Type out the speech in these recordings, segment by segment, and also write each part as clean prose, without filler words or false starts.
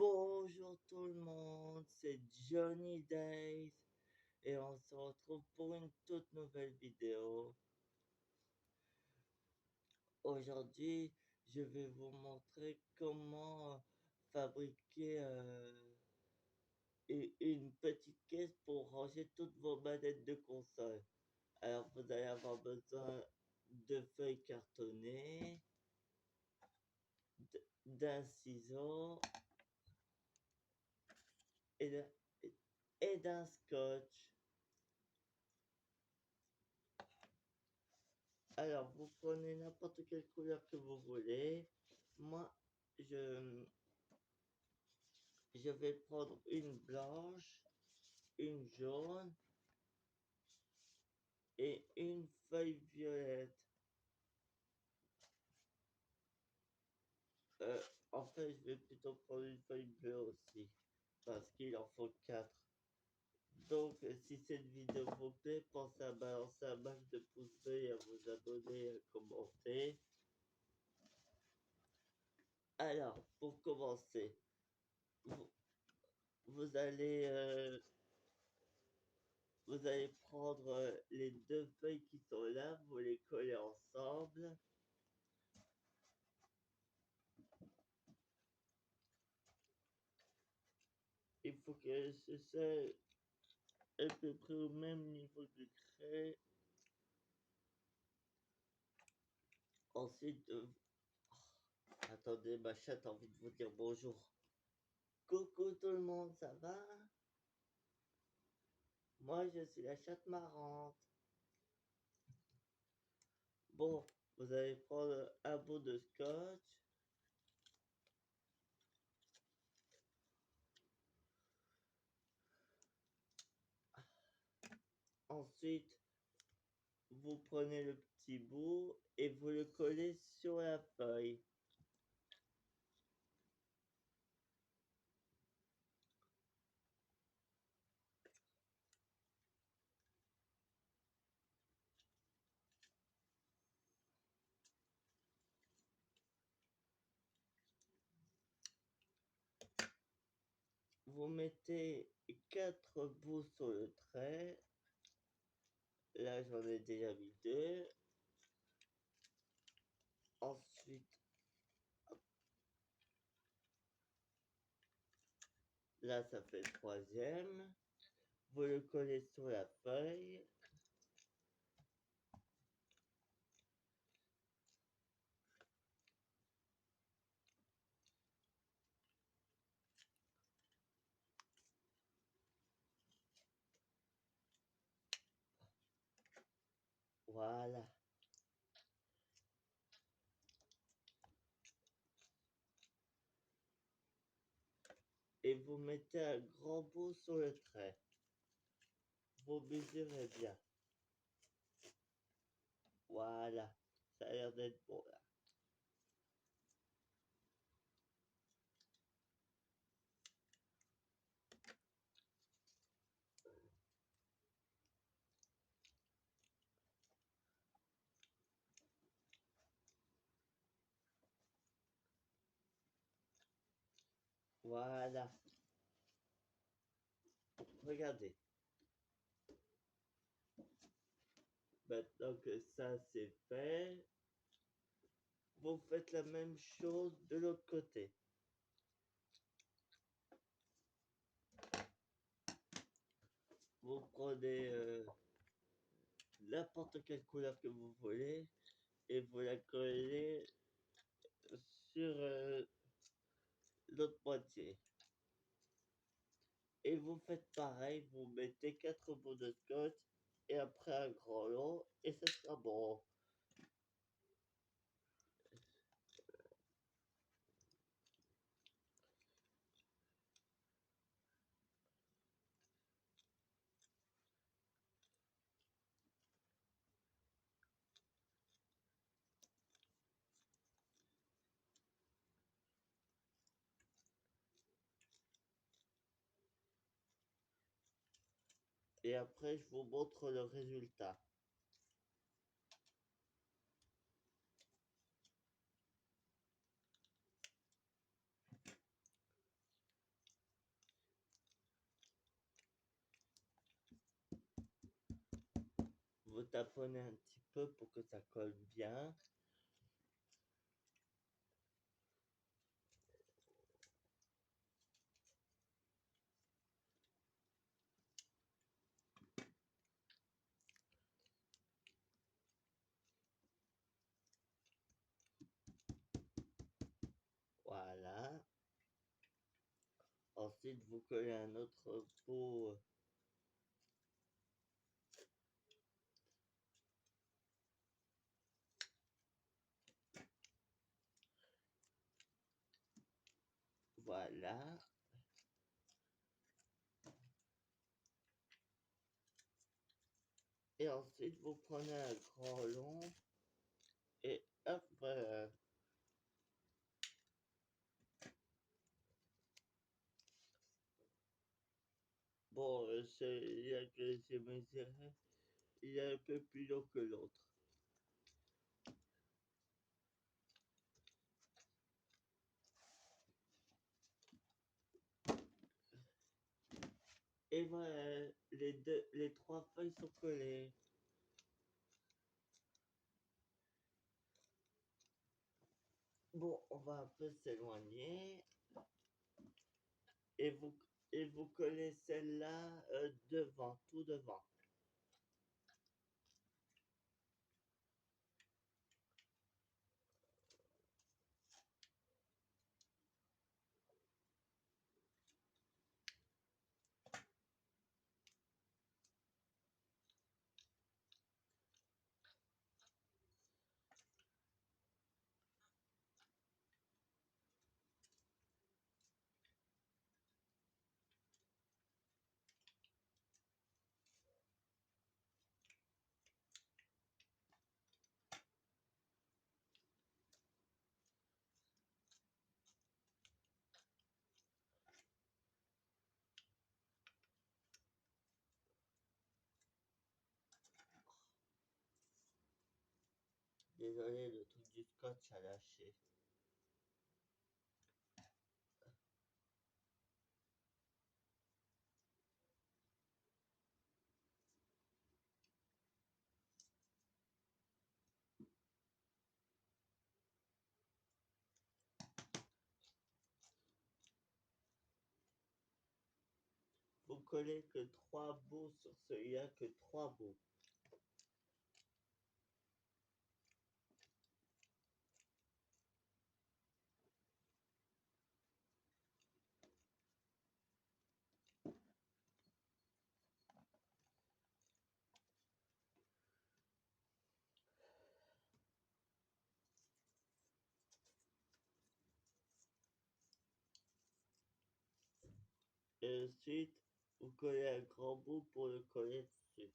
Bonjour tout le monde, c'est Johnny Days et on se retrouve pour une toute nouvelle vidéo. Aujourd'hui, je vais vous montrer comment fabriquer une petite caisse pour ranger toutes vos manettes de console. Alors vous allez avoir besoin de feuilles cartonnées, d'un ciseau et d'un scotch. Alors, vous prenez n'importe quelle couleur que vous voulez. Moi, je, je vais prendre une blanche, une jaune et une feuille violette. Euh, en fait, je vais plutôt prendre une feuille bleue aussi, parce qu'il en faut 4. Donc, si cette vidéo vous plaît, pensez à balancer un max de pouces bleus et à vous abonner, à commenter. Alors, pour commencer, vous, vous allez vous allez prendre les deux feuilles qui sont là, vous les collez ensemble. Il faut que ce soit à peu près au même niveau de craie. Ensuite, attendez, ma chatte a envie de vous dire bonjour. Coucou tout le monde, ça va? Moi, je suis la chatte marrante. Bon, vous allez prendre un bout de scotch. Ensuite, vous prenez le petit bout et vous le collez sur la feuille. Vous mettez 4 bouts sur le trait. Là, j'en ai déjà mis 2. Ensuite, là, ça fait le troisième. Vous le collez sur la feuille. Voilà. Et vous mettez un grand bout sur le trait. Vous mesurez bien. Voilà. Ça a l'air d'être bon, là. Voilà. Regardez. Maintenant que ça, c'est fait, vous faites la même chose de l'autre côté. Vous prenez n'importe quelle couleur que vous voulez et vous la collez sur l'autre moitié. Et vous faites pareil, vous mettez 4 bouts de scotch et après un grand lot et ça sera bon. Et après, je vous montre le résultat. vous taponnez un petit peu pour que ça colle bien. Voilà. Ensuite, vous collez un autre pot. Voilà. Et ensuite, vous prenez un grand long et hop, voilà. Bon, il y a que j'ai mesuré, il est un peu plus long que l'autre. Et voilà, les trois feuilles sont collées. Bon, on va un peu s'éloigner. Et vous, et vous collez celle-là devant, tout devant. Désolé, le truc du scotch a lâché. Vous collez que trois bouts sur celui-là, que trois bouts. Et ensuite, vous collez un grand bout pour le coller dessus.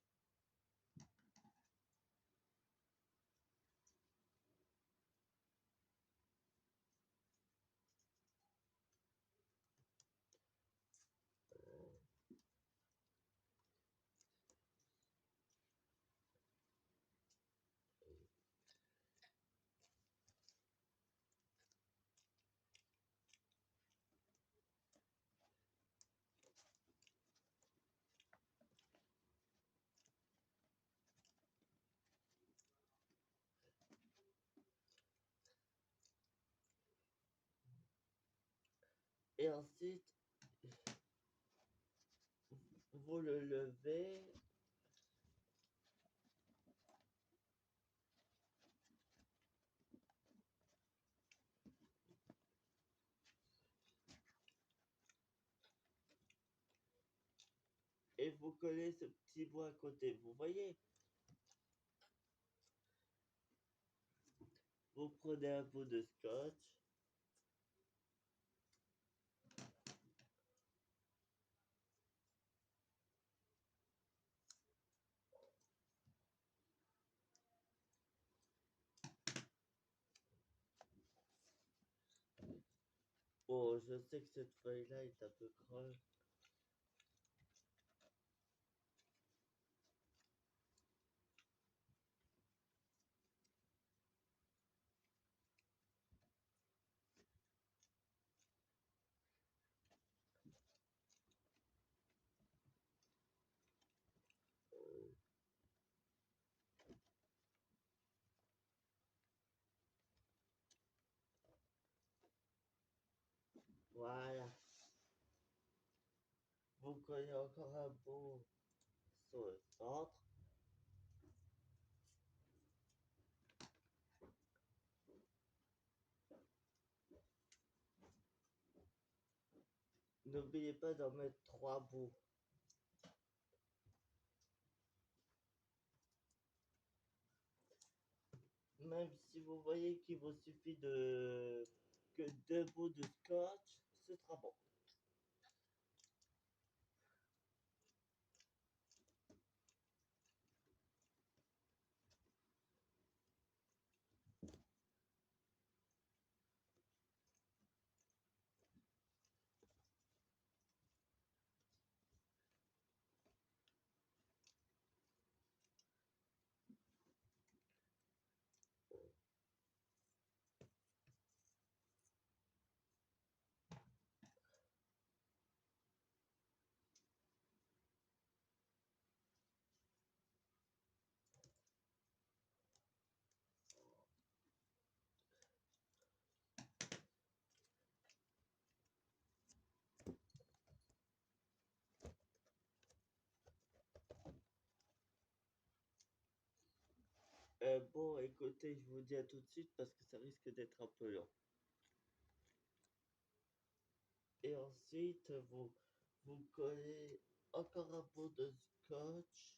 Et ensuite, vous le levez. Et vous collez ce petit bout à côté. Vous voyez, vous prenez un bout de scotch. Oh, je sais que cette feuille-là est un peu creuse. Voilà. Vous collez encore un bout sur le centre. N'oubliez pas d'en mettre 3 bouts. Même si vous voyez qu'il vous suffit que 2 bouts de scotch, ce sera bon. Bon, écoutez, je vous dis à tout de suite parce que ça risque d'être un peu long. Et ensuite, vous collez encore un bout de scotch.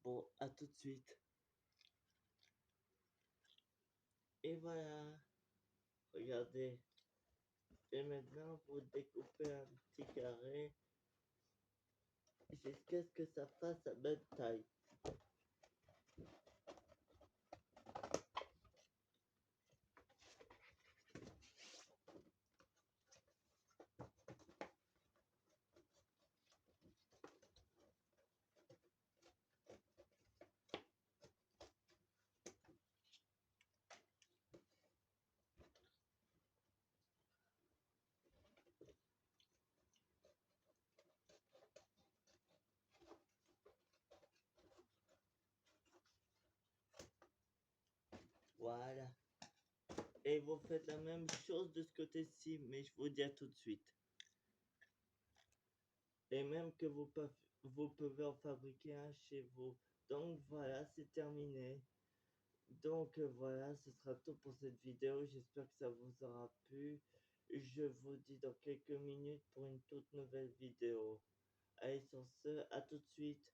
Bon, à tout de suite. Et voilà. Regardez. Et maintenant, vous découpez un petit carré jusqu'à ce que ça fasse la même taille. Voilà. Et vous faites la même chose de ce côté-ci, mais je vous dis à tout de suite. Et même que vous pouvez en fabriquer un chez vous. Donc voilà, c'est terminé. Donc voilà, ce sera tout pour cette vidéo. J'espère que ça vous aura plu. Je vous dis dans quelques minutes pour une toute nouvelle vidéo. Allez, sur ce, à tout de suite.